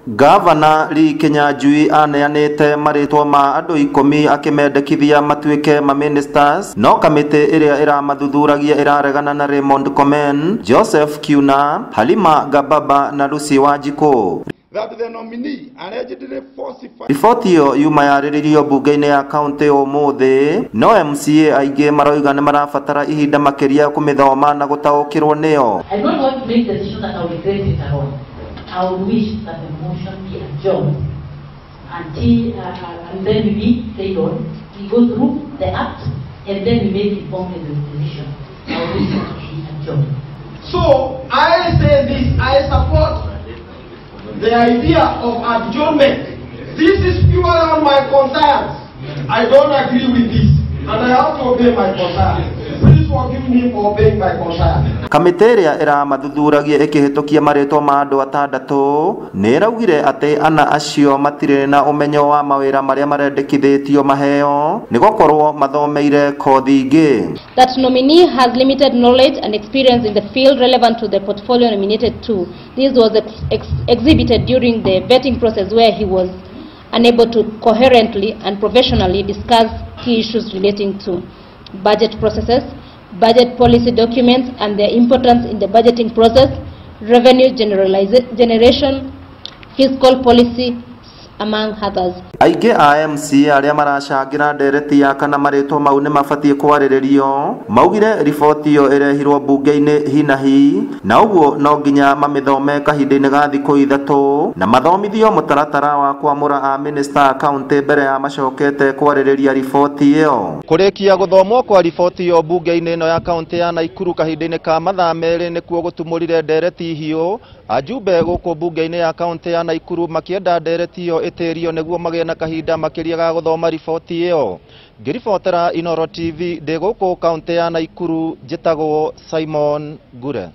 Gavana Lee Kinyanjui aneanite maritwa ma andu 10 akimendekithia matuike ma ministers no kamite iria iramathuthuragia iraregana na Raymond Komen, Joseph Kiuna, Halima Gababa na Lucy Wanjiku. That the nominee allegedly falsified. Ripoti iyo yuma yariririo bunge-ini ya county umuthi no MCA aingi maroiga ni marabatara ihinda makiria kumithoma na gutaukirwo niyo. I don't want to make decisions that I will regret it at all. I would wish that the motion be adjourned until and then we meet later on. We go through the act and then we make informed decision. I would wish that it be adjourned. So I say this, I support the idea of adjournment. This is purely on my concerns. I don't agree with this, and I have to obey my concerns. Please forgive me for obeying my concerns. Kamite iria iramathuthuragia ikihitukia maritwa ma andu 6 ni iraugire ati ana acio matire na umenyo wa mawira maria marendekithitio maheo ni gukorwo mathomeire kothi ingi. That nominee has limited knowledge and experience in the field relevant to the portfolio nominated to. This was exhibited during the vetting process where he was unable to coherently and professionally discuss key issues relating to budget processes, budget policy documents and their importance in the budgeting process, revenue generation, fiscal policy, among others. Aige AMC aria marachangira ndereti ya kana maritwa mau ni mabatie kwariririo maugire riboti iyo irehirwo bunge-ini hinahi na uguo no nginya mamithome kahinda-ini ga thikũ 3 na mathomithio mutaratara wa kwamura a minister county mbere ya macokete kwaririria riboti iyo. Kurikia guthomwo kwa riboti iyo bunge-ini ino ya county ya Naikuru kahinda-ini ka mathaa meri nikuo gutumurire ndereti hiyo ajumbe guku bunge-ini ya county ya Naikuru makienda ndereti iyo itirio niguo magie na kahinda makiria ga guthoma riboti iyo. Ngiribotera Inoro TV ndi guku county ya Naikuru, njitagwo Simon Gure.